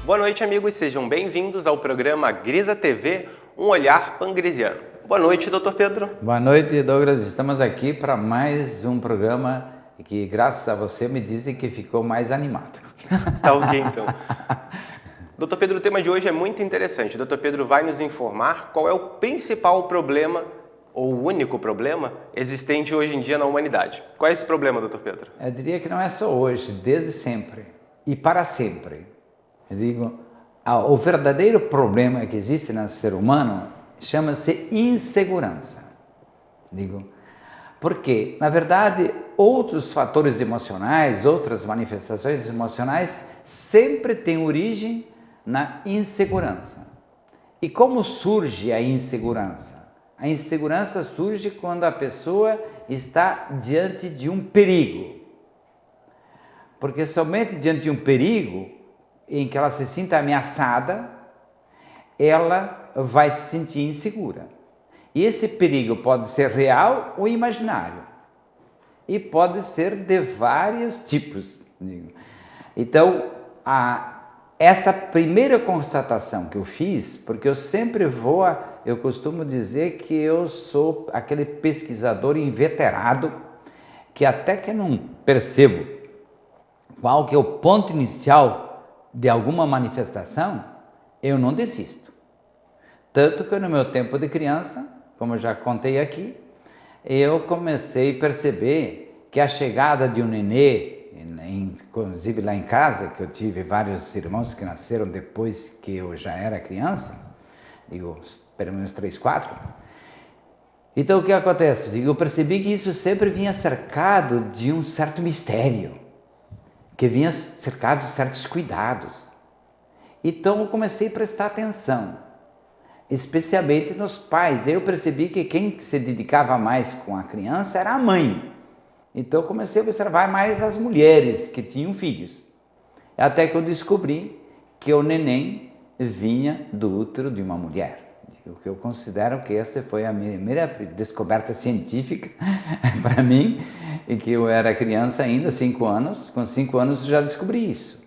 Boa noite, amigos, sejam bem-vindos ao programa Grisa TV, um olhar pangrisiano. Boa noite, Dr. Pedro. Boa noite, Douglas. Estamos aqui para mais um programa que, graças a você, me dizem que ficou mais animado. Tá ok, então. Dr. Pedro, o tema de hoje é muito interessante. O Dr. Pedro vai nos informar qual é o principal problema, ou o único problema, existente hoje em dia na humanidade. Qual é esse problema, Dr. Pedro? Eu diria que não é só hoje, desde sempre e para sempre. Eu digo, o verdadeiro problema que existe no ser humano chama-se insegurança. Digo, porque, na verdade, outros fatores emocionais, outras manifestações emocionais sempre têm origem na insegurança. E como surge a insegurança? A insegurança surge quando a pessoa está diante de um perigo. Porque somente diante de um perigo, em que ela se sinta ameaçada, ela vai se sentir insegura. E esse perigo pode ser real ou imaginário. E pode ser de vários tipos. Então, essa primeira constatação que eu fiz, porque eu costumo dizer que eu sou aquele pesquisador inveterado, que até que não percebo qual que é o ponto inicial de alguma manifestação, eu não desisto. Tanto que no meu tempo de criança, como eu já contei aqui, eu comecei a perceber que a chegada de um nenê, inclusive lá em casa, que eu tive vários irmãos que nasceram depois que eu já era criança, digo, pelo menos 3, 4. Então o que acontece? Eu percebi que isso sempre vinha cercado de um certo mistério, que vinha cercado de certos cuidados. Então eu comecei a prestar atenção, especialmente nos pais. Eu percebi que quem se dedicava mais com a criança era a mãe. Então eu comecei a observar mais as mulheres que tinham filhos. Até que eu descobri que o neném vinha do útero de uma mulher. O que eu considero que essa foi a minha primeira descoberta científica para mim, e que eu era criança ainda, 5 anos, com 5 anos eu já descobri isso.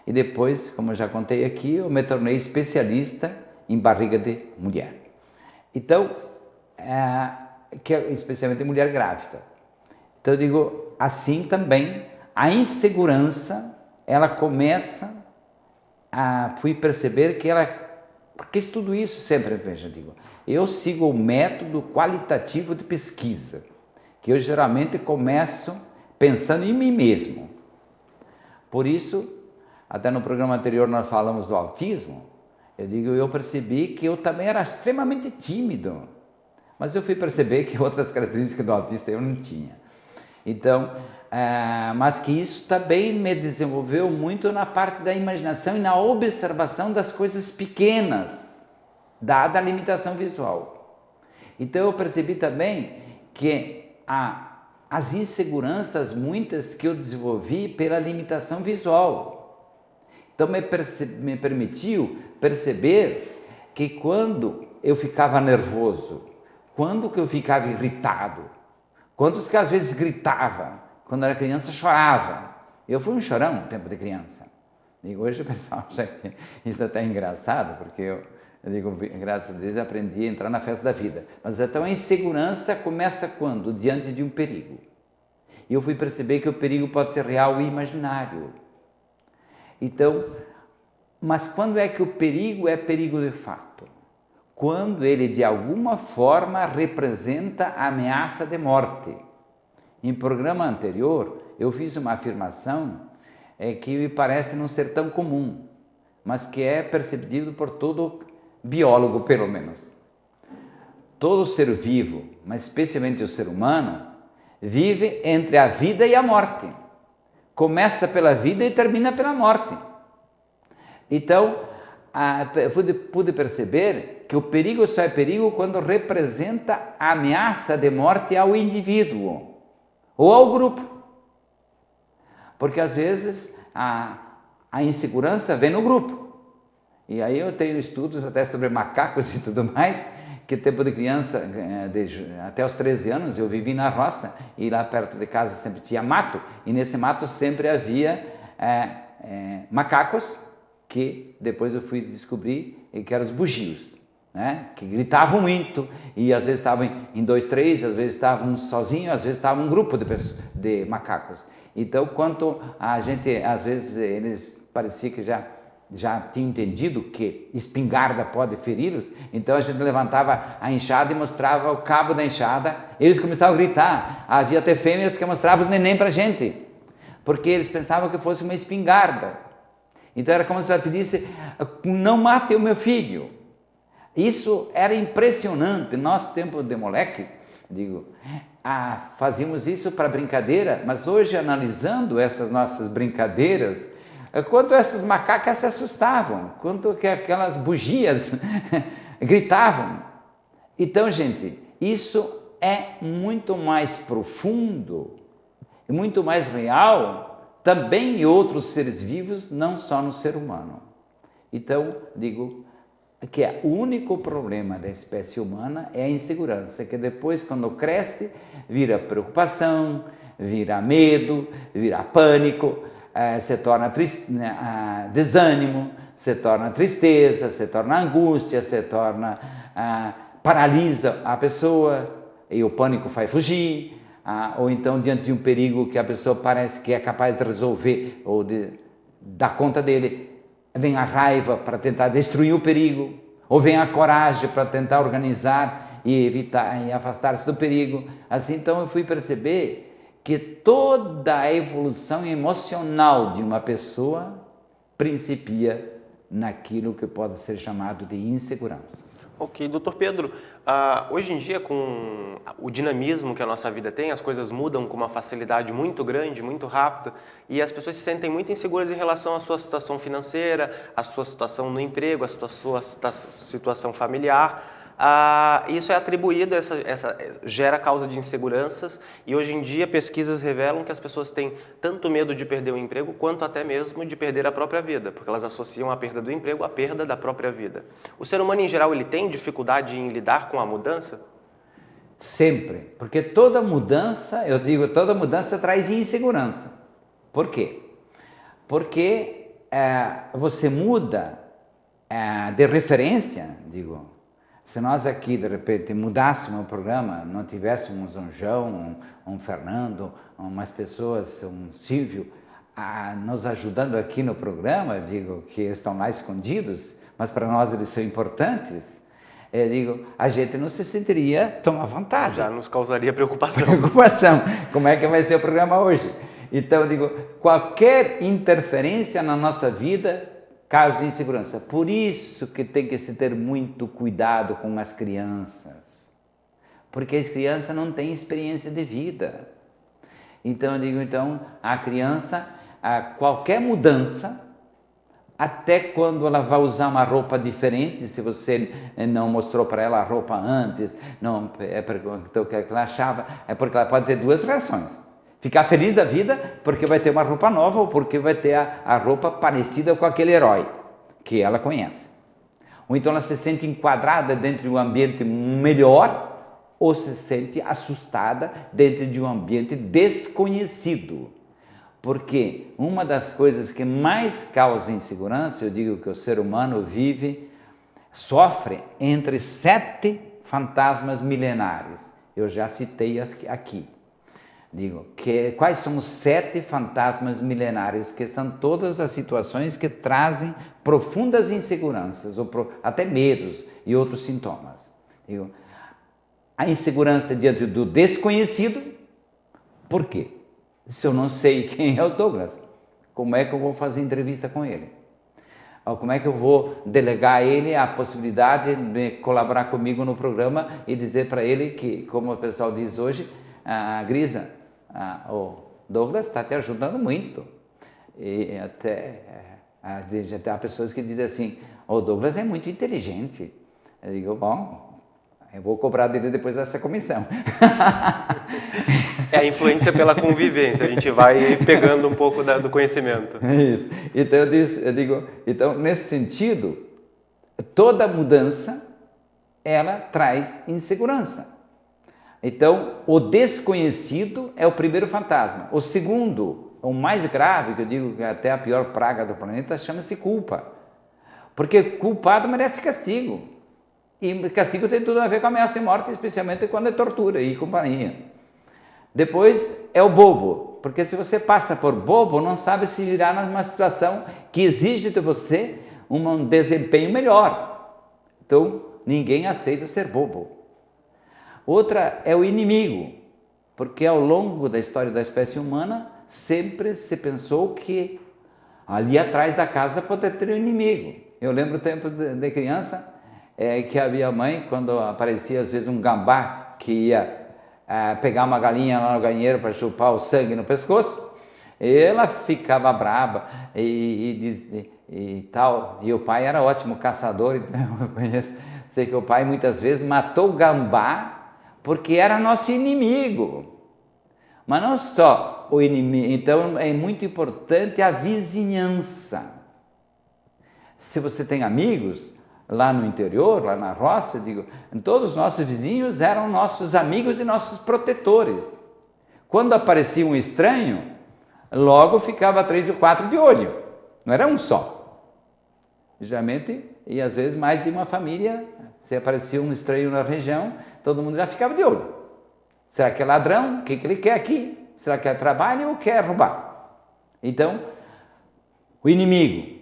E depois, como eu já contei aqui, eu me tornei especialista em barriga de mulher. Então, especialmente mulher grávida. Então eu digo, assim também, a insegurança, ela começa fui perceber que ela... Porque tudo isso sempre, veja, eu sigo o método qualitativo de pesquisa, que eu geralmente começo pensando em mim mesmo. Por isso, até no programa anterior nós falamos do autismo, eu percebi que eu também era extremamente tímido, mas eu fui perceber que outras características do autista eu não tinha. Então, mas que isso também me desenvolveu muito na parte da imaginação e na observação das coisas pequenas, dada a limitação visual. Então eu percebi também que as inseguranças muitas que eu desenvolvi pela limitação visual. Então me permitiu perceber que quando eu ficava nervoso, quando que eu ficava irritado, quantos que às vezes gritava, quando era criança chorava. Eu fui um chorão no tempo de criança. E hoje o pessoal acha que isso é até engraçado, porque eu digo, graças a Deus, eu aprendi a entrar na festa da vida. Mas então a insegurança começa quando? Diante de um perigo. E eu fui perceber que o perigo pode ser real e imaginário. Então, mas quando é que o perigo é perigo de fato? Quando ele de alguma forma representa a ameaça de morte. Em programa anterior, eu fiz uma afirmação que me parece não ser tão comum, mas que é percebido por todo biólogo, pelo menos. Todo ser vivo, mas especialmente o ser humano, vive entre a vida e a morte. Começa pela vida e termina pela morte. Então, pude perceber que o perigo só é perigo quando representa a ameaça de morte ao indivíduo ou ao grupo. Porque às vezes a insegurança vem no grupo. E aí eu tenho estudos até sobre macacos e tudo mais, que tempo de criança, até os 13 anos, eu vivi na roça e lá perto de casa sempre tinha mato, e nesse mato sempre havia macacos que depois eu fui descobrir que eram os bugios, né? Que gritavam muito e às vezes estavam em 2, 3, às vezes estavam sozinhos, às vezes estavam um grupo de macacos. Então, quanto a gente, às vezes eles parecia que já tinham entendido que espingarda pode feri-los, então a gente levantava a enxada e mostrava o cabo da enxada, eles começavam a gritar, havia até fêmeas que mostravam os neném para a gente, porque eles pensavam que fosse uma espingarda. Então era como se ela pedisse, não mate o meu filho. Isso era impressionante. Nosso tempo de moleque, fazíamos isso para brincadeira, mas hoje analisando essas nossas brincadeiras, quanto essas macacas se assustavam, quanto que aquelas bugias gritavam. Então, gente, isso é muito mais profundo e muito mais real também em outros seres vivos, não só no ser humano. Então, digo que o único problema da espécie humana é a insegurança, que depois, quando cresce, vira preocupação, vira medo, vira pânico, se torna desânimo, se torna tristeza, se torna angústia, se torna paralisa a pessoa e o pânico faz fugir, ou então diante de um perigo que a pessoa parece que é capaz de resolver ou de dar conta dele, vem a raiva para tentar destruir o perigo, ou vem a coragem para tentar organizar e evitar e afastar-se do perigo. Assim, então eu fui perceber que toda a evolução emocional de uma pessoa principia naquilo que pode ser chamado de insegurança. Ok, doutor Pedro, hoje em dia com o dinamismo que a nossa vida tem, as coisas mudam com uma facilidade muito grande, muito rápida, e as pessoas se sentem muito inseguras em relação à sua situação financeira, à sua situação no emprego, à sua situação familiar. Isso é atribuído, gera causa de inseguranças, e hoje em dia pesquisas revelam que as pessoas têm tanto medo de perder o emprego quanto até mesmo de perder a própria vida, porque elas associam a perda do emprego à perda da própria vida. O ser humano em geral, ele tem dificuldade em lidar com a mudança? Sempre, porque toda mudança, toda mudança traz insegurança. Por quê? Porque você muda de referência, se nós aqui, de repente, mudássemos o programa, não tivéssemos um João, um Fernando, umas pessoas, um Silvio, nos ajudando aqui no programa, que estão lá escondidos, mas para nós eles são importantes, a gente não se sentiria tão à vontade. Já nos causaria preocupação. Como é que vai ser o programa hoje? Então, qualquer interferência na nossa vida causa insegurança. Por isso que tem que se ter muito cuidado com as crianças, porque as crianças não têm experiência de vida. Então, a criança, qualquer mudança, até quando ela vai usar uma roupa diferente, se você não mostrou para ela a roupa antes, não perguntou o que ela achava, é porque ela pode ter duas reações. Ficar feliz da vida porque vai ter uma roupa nova ou porque vai ter a roupa parecida com aquele herói que ela conhece. Ou então ela se sente enquadrada dentro de um ambiente melhor ou se sente assustada dentro de um ambiente desconhecido. Porque uma das coisas que mais causa insegurança, eu digo que o ser humano sofre entre 7 fantasmas milenares. Eu já citei aqui. Quais são os 7 fantasmas milenares, que são todas as situações que trazem profundas inseguranças, ou até medos e outros sintomas. A insegurança diante do desconhecido. Por quê? Se eu não sei quem é o Douglas, como é que eu vou fazer entrevista com ele? Ou como é que eu vou delegar a ele a possibilidade de colaborar comigo no programa e dizer para ele que, como o pessoal diz hoje, Grisa, o Douglas está te ajudando muito. E até há pessoas que dizem assim, o Douglas é muito inteligente. Eu digo, bom, eu vou cobrar dele depois dessa comissão. É a influência pela convivência, a gente vai pegando um pouco do conhecimento. Isso. Então eu digo, nesse sentido, toda mudança, ela traz insegurança. Então, o desconhecido é o primeiro fantasma. O segundo, o mais grave, que eu digo que é até a pior praga do planeta, chama-se culpa. Porque culpado merece castigo. E castigo tem tudo a ver com ameaça de morte, especialmente quando é tortura e companhia. Depois é o bobo, porque se você passa por bobo, não sabe se virar numa situação que exige de você um desempenho melhor. Então, ninguém aceita ser bobo. Outra é o inimigo, porque ao longo da história da espécie humana, sempre se pensou que ali atrás da casa pode ter um inimigo. Eu lembro o tempo de criança, que a minha mãe, quando aparecia às vezes um gambá que ia pegar uma galinha lá no galinheiro para chupar o sangue no pescoço, ela ficava braba e tal. E o pai era ótimo caçador, então eu sei que o pai muitas vezes matou o gambá porque era nosso inimigo. Mas não só o inimigo, então é muito importante a vizinhança. Se você tem amigos lá no interior, lá na roça, todos os nossos vizinhos eram nossos amigos e nossos protetores. Quando aparecia um estranho, logo ficava 3 ou 4 de olho, não era um só. Geralmente, e às vezes mais de uma família, se aparecia um estranho na região, todo mundo já ficava de olho. Será que é ladrão? O que ele quer aqui? Será que é trabalho ou quer roubar? Então, o inimigo.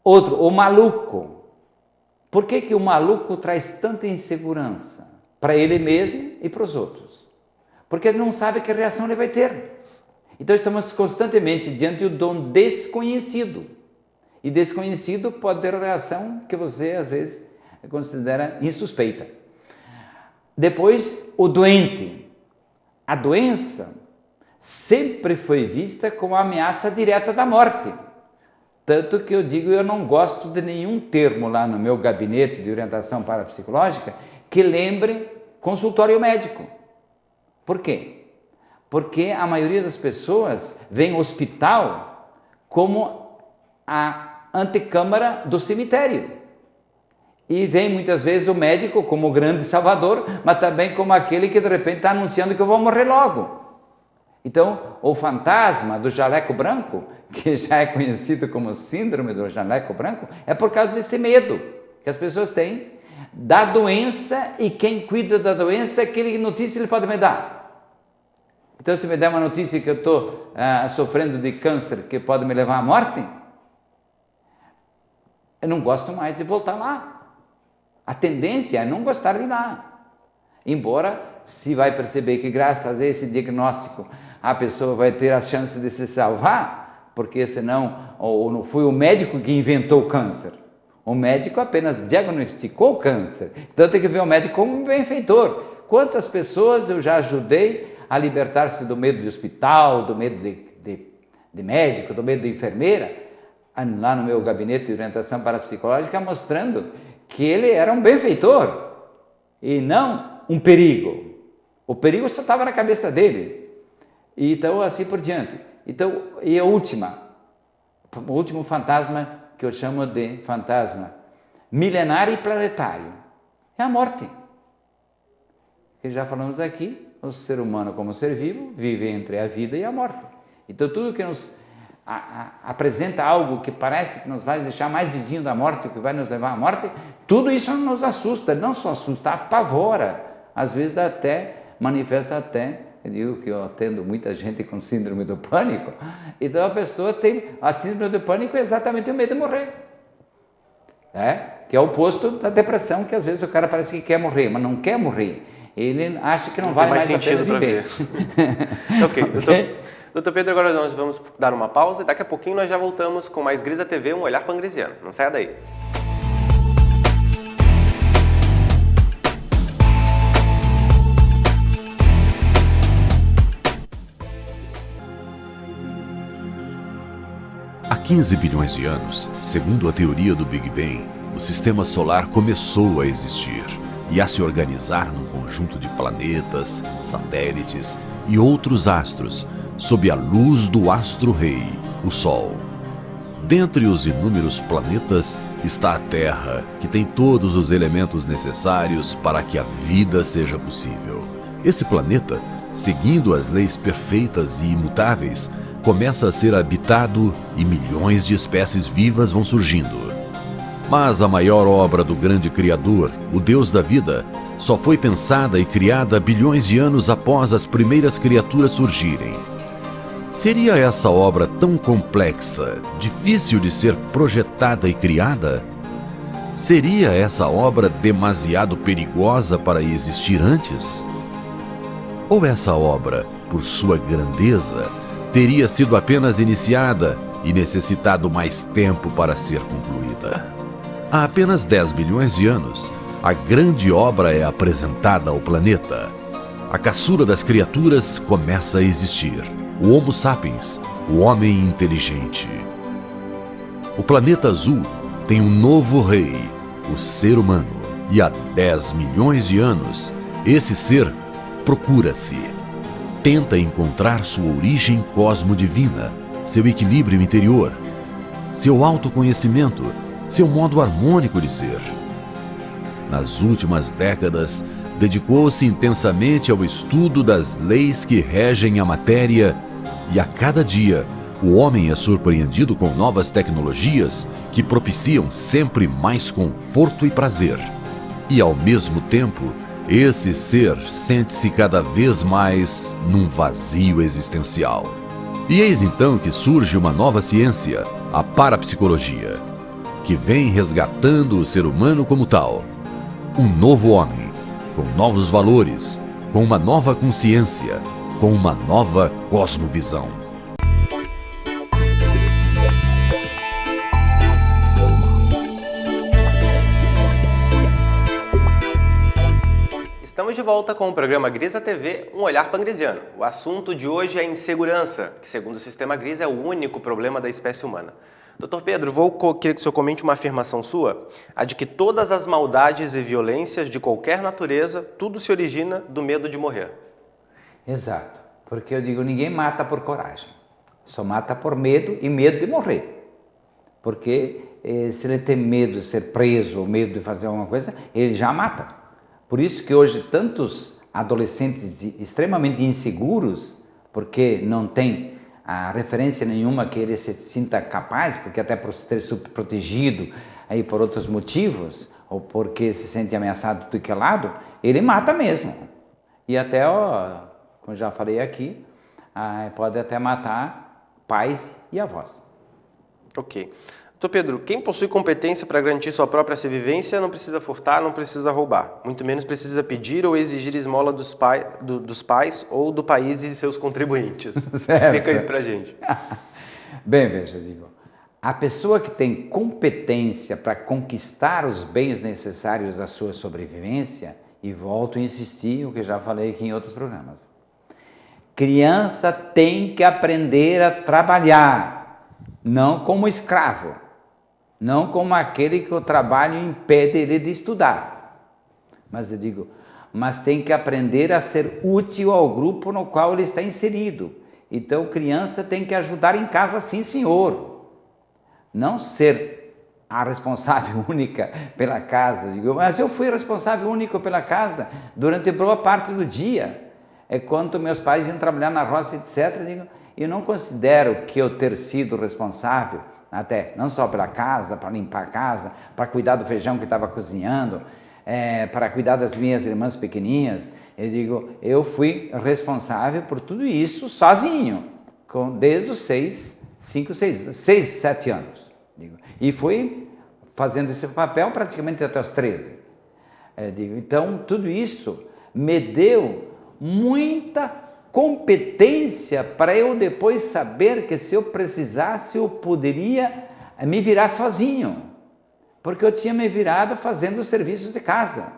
Outro, o maluco. Por que o maluco traz tanta insegurança? Para ele mesmo e para os outros. Porque ele não sabe que reação ele vai ter. Então estamos constantemente diante de um desconhecido. E desconhecido pode ter reação que você às vezes considera insuspeita. Depois, o doente. A doença sempre foi vista como ameaça direta da morte. Tanto que eu não gosto de nenhum termo lá no meu gabinete de orientação parapsicológica que lembre consultório médico. Por quê? Porque a maioria das pessoas vê o hospital como a antecâmara do cemitério. E vem muitas vezes o médico como o grande salvador, mas também como aquele que de repente está anunciando que eu vou morrer logo. Então, o fantasma do jaleco branco, que já é conhecido como síndrome do jaleco branco, é por causa desse medo que as pessoas têm da doença, e quem cuida da doença, aquele notícia ele pode me dar. Então, se me der uma notícia que eu estou sofrendo de câncer, que pode me levar à morte, eu não gosto mais de voltar lá. A tendência é não gostar de ir lá. Embora, se vai perceber que graças a esse diagnóstico a pessoa vai ter a chance de se salvar, porque senão ou não foi o médico que inventou o câncer. O médico apenas diagnosticou o câncer. Então tem que ver o médico como um benfeitor. Quantas pessoas eu já ajudei a libertar-se do medo de hospital, do medo de médico, do medo de enfermeira, lá no meu gabinete de orientação parapsicológica, mostrando que ele era um benfeitor e não um perigo. O perigo só estava na cabeça dele. E então, assim por diante. Então, e o último fantasma que eu chamo de fantasma milenário e planetário é a morte. Que já falamos aqui, o ser humano como ser vivo vive entre a vida e a morte. Então, tudo que nos apresenta algo que parece que nos vai deixar mais vizinho da morte, que vai nos levar à morte, tudo isso nos assusta, não só assusta, apavora, às vezes manifesta até, eu digo que eu atendo muita gente com síndrome do pânico, então a pessoa tem a síndrome do pânico, é exatamente o medo de morrer, que é o oposto da depressão, que às vezes o cara parece que quer morrer, mas não quer morrer, ele acha que não vale mais a pena viver. Ok. Doutor Pedro, agora nós vamos dar uma pausa e daqui a pouquinho nós já voltamos com mais Grisa TV, um olhar pangrisiano. Não saia daí. Há 15 bilhões de anos, segundo a teoria do Big Bang, o sistema solar começou a existir e a se organizar num conjunto de planetas, satélites e outros astros, sob a luz do astro-rei, o Sol. Dentre os inúmeros planetas está a Terra, que tem todos os elementos necessários para que a vida seja possível. Esse planeta, seguindo as leis perfeitas e imutáveis, começa a ser habitado e milhões de espécies vivas vão surgindo. Mas a maior obra do grande Criador, o Deus da vida, só foi pensada e criada bilhões de anos após as primeiras criaturas surgirem. Seria essa obra tão complexa, difícil de ser projetada e criada? Seria essa obra demasiado perigosa para existir antes? Ou essa obra, por sua grandeza, teria sido apenas iniciada e necessitado mais tempo para ser concluída? Há apenas 10 bilhões de anos, a grande obra é apresentada ao planeta. A caçula das criaturas começa a existir. O Homo sapiens, o homem inteligente. O planeta azul tem um novo rei, o ser humano. E há 10 milhões de anos, esse ser procura-se. Tenta encontrar sua origem cosmodivina, seu equilíbrio interior, seu autoconhecimento, seu modo harmônico de ser. Nas últimas décadas, dedicou-se intensamente ao estudo das leis que regem a matéria e a cada dia o homem é surpreendido com novas tecnologias que propiciam sempre mais conforto e prazer. E ao mesmo tempo, esse ser sente-se cada vez mais num vazio existencial. E eis então que surge uma nova ciência, a parapsicologia, que vem resgatando o ser humano como tal. Um novo homem, com novos valores, com uma nova consciência, com uma nova cosmovisão. Estamos de volta com o programa Grisa TV, um olhar pangrisiano. O assunto de hoje é insegurança, que segundo o sistema Grisa é o único problema da espécie humana. Doutor Pedro, queria que o senhor comente uma afirmação sua, a de que todas as maldades e violências de qualquer natureza, tudo se origina do medo de morrer. Exato, porque eu digo, ninguém mata por coragem, só mata por medo e medo de morrer. Porque se ele tem medo de ser preso ou medo de fazer alguma coisa, ele já mata. Por isso que hoje tantos adolescentes extremamente inseguros, porque não tem a referência nenhuma que ele se sinta capaz, porque até por ter protegido aí por outros motivos, ou porque se sente ameaçado de que lado, ele mata mesmo. E até, como já falei aqui, pode até matar pais e avós. Ok. Doutor Pedro, quem possui competência para garantir sua própria sobrevivência não precisa furtar, não precisa roubar. Muito menos precisa pedir ou exigir esmola dos pais ou do país e seus contribuintes. Explica isso para a gente. Bem, veja, digo, a pessoa que tem competência para conquistar os bens necessários à sua sobrevivência, e volto a insistir, o que já falei aqui em outros programas, criança tem que aprender a trabalhar, não como escravo. Não como aquele que o trabalho impede ele de estudar. Mas eu digo, mas tem que aprender a ser útil ao grupo no qual ele está inserido. Então, criança tem que ajudar em casa, sim, senhor. Não ser a responsável única pela casa. Digo, mas eu fui responsável único pela casa durante boa parte do dia. Quando meus pais iam trabalhar na roça, etc. Digo, eu não considero que eu ter sido responsável até, não só pela casa, para limpar a casa, para cuidar do feijão que estava cozinhando, para cuidar das minhas irmãs pequeninhas. Eu digo, eu fui responsável por tudo isso sozinho, desde os 6, 7 anos. Digo, e fui fazendo esse papel praticamente até os 13. Digo, então, tudo isso me deu muita competência para eu depois saber que se eu precisasse eu poderia me virar sozinho, porque eu tinha me virado fazendo os serviços de casa,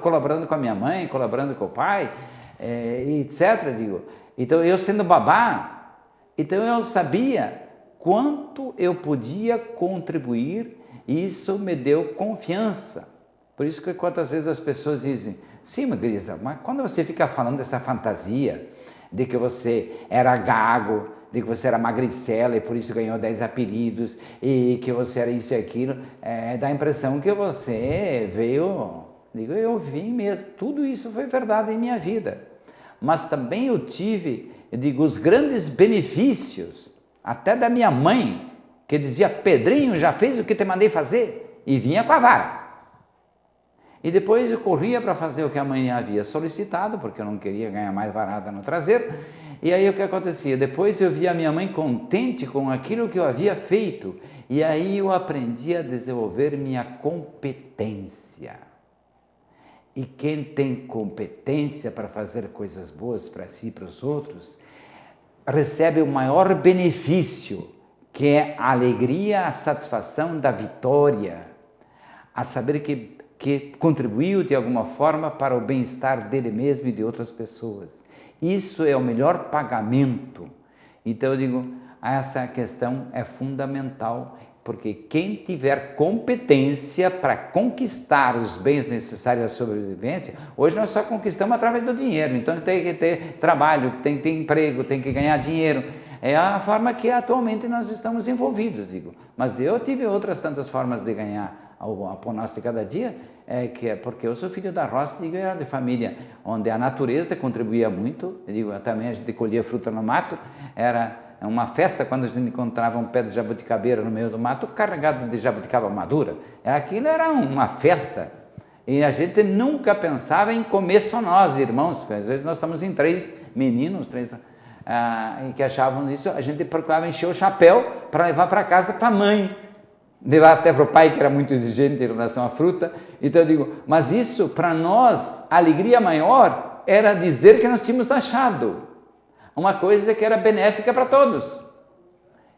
colaborando com a minha mãe, colaborando com o pai, etc. Digo, então eu sendo babá, então eu sabia quanto eu podia contribuir e isso me deu confiança. Por isso que quantas vezes as pessoas dizem, sim, Grisa, mas quando você fica falando dessa fantasia de que você era gago, de que você era magricela e por isso ganhou 10 apelidos e que você era isso e aquilo, dá a impressão que você veio... Digo, eu vim mesmo, tudo isso foi verdade em minha vida. Mas também eu tive, os grandes benefícios, até da minha mãe, que dizia: Pedrinho, já fez o que te mandei fazer? E vinha com a vara. E depois eu corria para fazer o que a mãe havia solicitado, porque eu não queria ganhar mais varada no traseiro. E aí o que acontecia? Depois eu via a minha mãe contente com aquilo que eu havia feito. E aí eu aprendi a desenvolver minha competência. E quem tem competência para fazer coisas boas para si e para os outros, recebe o maior benefício, que é a alegria, a satisfação da vitória, a saber que contribuiu de alguma forma para o bem-estar dele mesmo e de outras pessoas. Isso é o melhor pagamento. Então eu digo, essa questão é fundamental, porque quem tiver competência para conquistar os bens necessários à sobrevivência, hoje nós só conquistamos através do dinheiro, então tem que ter trabalho, tem que ter emprego, tem que ganhar dinheiro. É a forma que atualmente nós estamos envolvidos, digo. Mas eu tive outras tantas formas de ganhar o pão nosso de cada dia, porque eu sou filho da roça, digo, era de família onde a natureza contribuía muito, eu digo, também a gente colhia fruta no mato, era uma festa quando a gente encontrava um pé de jabuticabeira no meio do mato carregado de jabuticaba madura. Aquilo era uma festa. E a gente nunca pensava em comer só nós, irmãos. Às vezes nós estamos em 3 meninos, e que achavam isso, a gente procurava encher o chapéu para levar para casa para a mãe. Levar até para o pai, que era muito exigente em relação à fruta. Então eu digo, mas isso para nós, a alegria maior era dizer que nós tínhamos achado uma coisa que era benéfica para todos.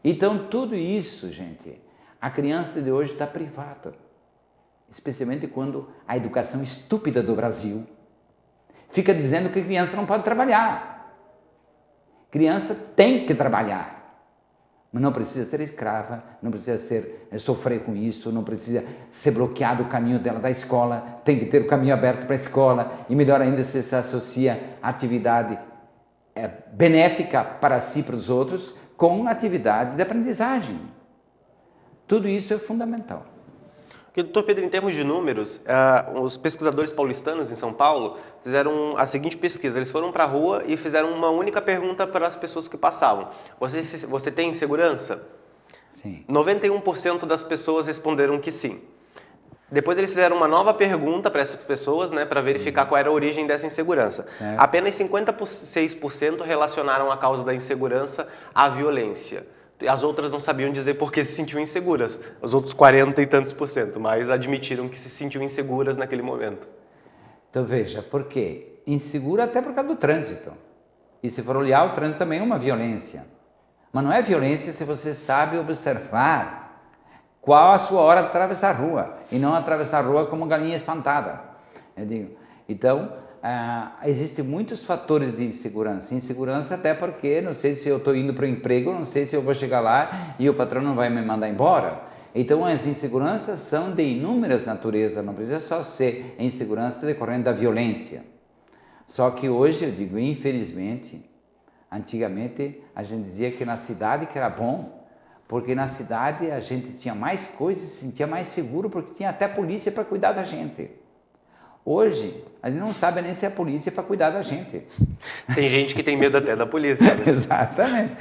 Então tudo isso, gente, a criança de hoje está privada, especialmente quando a educação estúpida do Brasil fica dizendo que criança não pode trabalhar. Criança tem que trabalhar, mas não precisa ser escrava, não precisa sofrer com isso, não precisa ser bloqueado o caminho dela da escola, tem que ter o caminho aberto para a escola, e melhor ainda se associa à atividade benéfica para si e para os outros com atividade de aprendizagem. Tudo isso é fundamental. Porque, doutor Pedro, em termos de números, os pesquisadores paulistanos em São Paulo fizeram a seguinte pesquisa. Eles foram para a rua e fizeram uma única pergunta para as pessoas que passavam. Você tem segurança? Sim. 91% das pessoas responderam que sim. Depois eles fizeram uma nova pergunta para essas pessoas, para verificar qual era a origem dessa insegurança. Apenas 56% relacionaram a causa da insegurança à violência. As outras não sabiam dizer por que se sentiam inseguras. Os outros 40 e tantos por cento, mas admitiram que se sentiam inseguras naquele momento. Então veja, por quê? Insegura até por causa do trânsito. E se for olhar, o trânsito também é uma violência. Mas não é violência se você sabe observar qual a sua hora de atravessar a rua, e não atravessar a rua como galinha espantada. Eu digo, então, existem muitos fatores de insegurança. Insegurança até porque não sei se eu estou indo para o emprego, não sei se eu vou chegar lá e o patrão não vai me mandar embora. Então, as inseguranças são de inúmeras naturezas, não precisa só ser a insegurança decorrente da violência. Só que hoje, eu digo, infelizmente, antigamente a gente dizia que na cidade que era bom, porque na cidade a gente tinha mais coisas, se sentia mais seguro, porque tinha até polícia para cuidar da gente. Hoje, a gente não sabe nem se é a polícia para cuidar da gente. Tem gente que tem medo até da polícia. Né? Exatamente.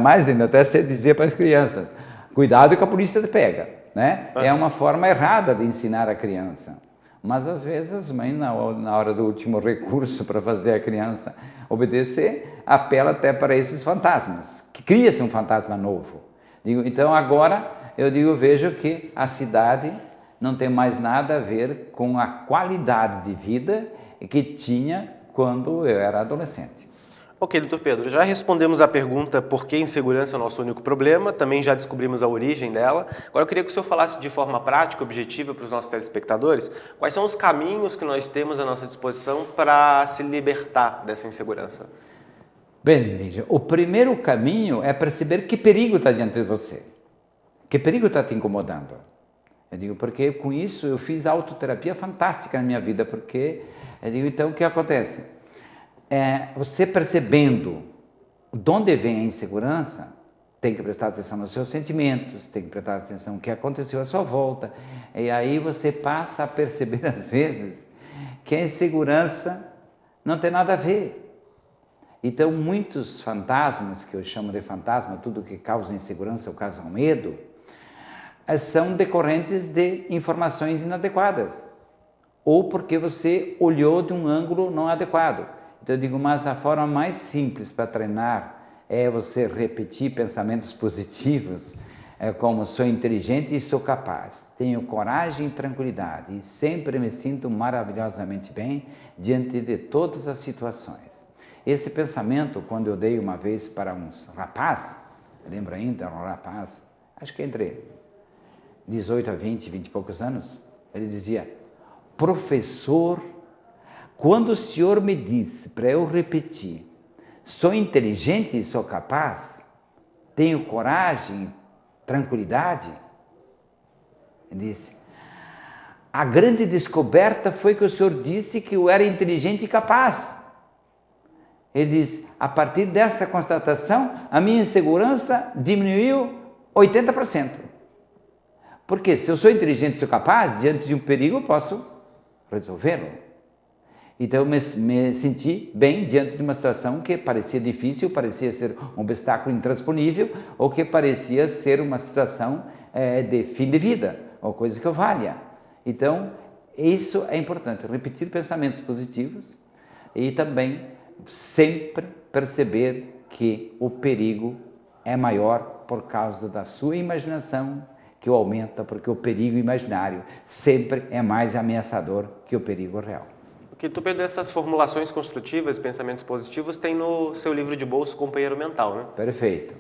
Mais ainda, até você dizer para as crianças, cuidado que a polícia te pega. Né? É uma forma errada de ensinar a criança. Mas às vezes as mães, na hora do último recurso para fazer a criança obedecer, apela até para esses fantasmas, que cria-se um fantasma novo. Então agora eu vejo que a cidade não tem mais nada a ver com a qualidade de vida que tinha quando eu era adolescente. Ok, doutor Pedro, já respondemos a pergunta por que insegurança é o nosso único problema, também já descobrimos a origem dela. Agora eu queria que o senhor falasse de forma prática, objetiva para os nossos telespectadores, quais são os caminhos que nós temos à nossa disposição para se libertar dessa insegurança. Bem, veja, o primeiro caminho é perceber que perigo está diante de você, que perigo está te incomodando. Eu digo, porque com isso eu fiz autoterapia fantástica na minha vida, porque, eu digo, então o que acontece? Você percebendo de onde vem a insegurança, tem que prestar atenção nos seus sentimentos, tem que prestar atenção no que aconteceu à sua volta, e aí você passa a perceber às vezes que a insegurança não tem nada a ver. Então muitos fantasmas, que eu chamo de fantasma, tudo que causa insegurança ou causa medo, são decorrentes de informações inadequadas ou porque você olhou de um ângulo não adequado. Então eu digo, mas a forma mais simples para treinar é você repetir pensamentos positivos, como sou inteligente e sou capaz, tenho coragem e tranquilidade e sempre me sinto maravilhosamente bem diante de todas as situações. Esse pensamento, quando eu dei uma vez para um rapaz, lembro ainda, um rapaz, acho que entre 18 a 20 e poucos anos, ele dizia, professor, quando o senhor me disse para eu repetir, sou inteligente e sou capaz, tenho coragem, tranquilidade, ele disse, a grande descoberta foi que o senhor disse que eu era inteligente e capaz. Ele diz, a partir dessa constatação, a minha insegurança diminuiu 80%. Porque se eu sou inteligente e sou capaz, diante de um perigo eu posso resolvê-lo. Então eu me senti bem diante de uma situação que parecia difícil, parecia ser um obstáculo intransponível, ou que parecia ser uma situação de fim de vida, ou coisa que eu valha. Então, isso é importante, repetir pensamentos positivos e também sempre perceber que o perigo é maior por causa da sua imaginação, que o aumenta, porque o perigo imaginário sempre é mais ameaçador que o perigo real. O que tu vê dessas formulações construtivas, pensamentos positivos, tem no seu livro de bolso Companheiro Mental, né? Perfeito.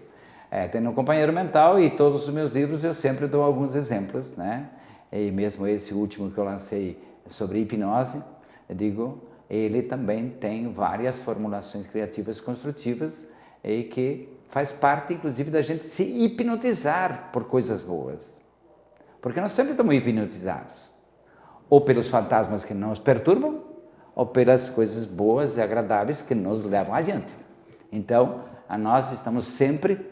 Tem no Companheiro Mental e todos os meus livros eu sempre dou alguns exemplos, né? E mesmo esse último que eu lancei sobre hipnose, eu digo, ele também tem várias formulações criativas construtivas e que faz parte, inclusive, da gente se hipnotizar por coisas boas. Porque nós sempre estamos hipnotizados. Ou pelos fantasmas que nos perturbam, ou pelas coisas boas e agradáveis que nos levam adiante. Então, nós estamos sempre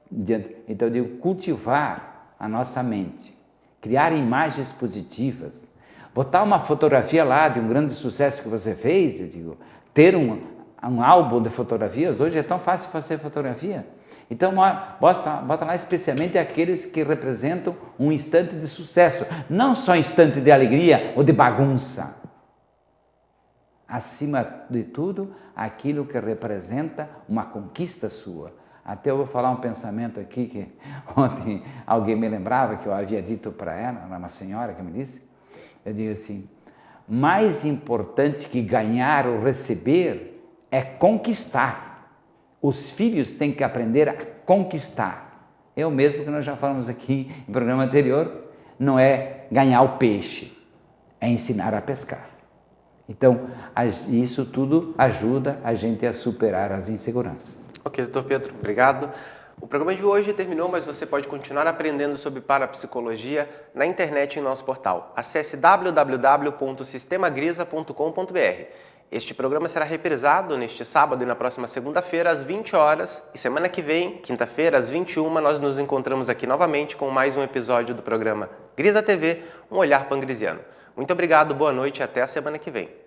diante. Então, eu digo, cultivar a nossa mente, criar imagens positivas, botar uma fotografia lá de um grande sucesso que você fez, eu digo, ter um álbum de fotografias, hoje é tão fácil fazer fotografia. Então, bota lá especialmente aqueles que representam um instante de sucesso, não só um instante de alegria ou de bagunça. Acima de tudo, aquilo que representa uma conquista sua. Até eu vou falar um pensamento aqui que ontem alguém me lembrava que eu havia dito para ela, uma senhora que me disse, eu digo assim, mais importante que ganhar ou receber é conquistar. Os filhos têm que aprender a conquistar. Eu mesmo, que nós já falamos aqui em programa anterior, não é ganhar o peixe, é ensinar a pescar. Então, isso tudo ajuda a gente a superar as inseguranças. Ok, doutor Pedro, obrigado. O programa de hoje terminou, mas você pode continuar aprendendo sobre parapsicologia na internet em nosso portal. Acesse www.sistemagrisa.com.br. Este programa será reprisado neste sábado e na próxima segunda-feira às 20 horas. E semana que vem, quinta-feira, às 21, nós nos encontramos aqui novamente com mais um episódio do programa Grisa TV, um olhar pangrisiano. Muito obrigado, boa noite e até a semana que vem.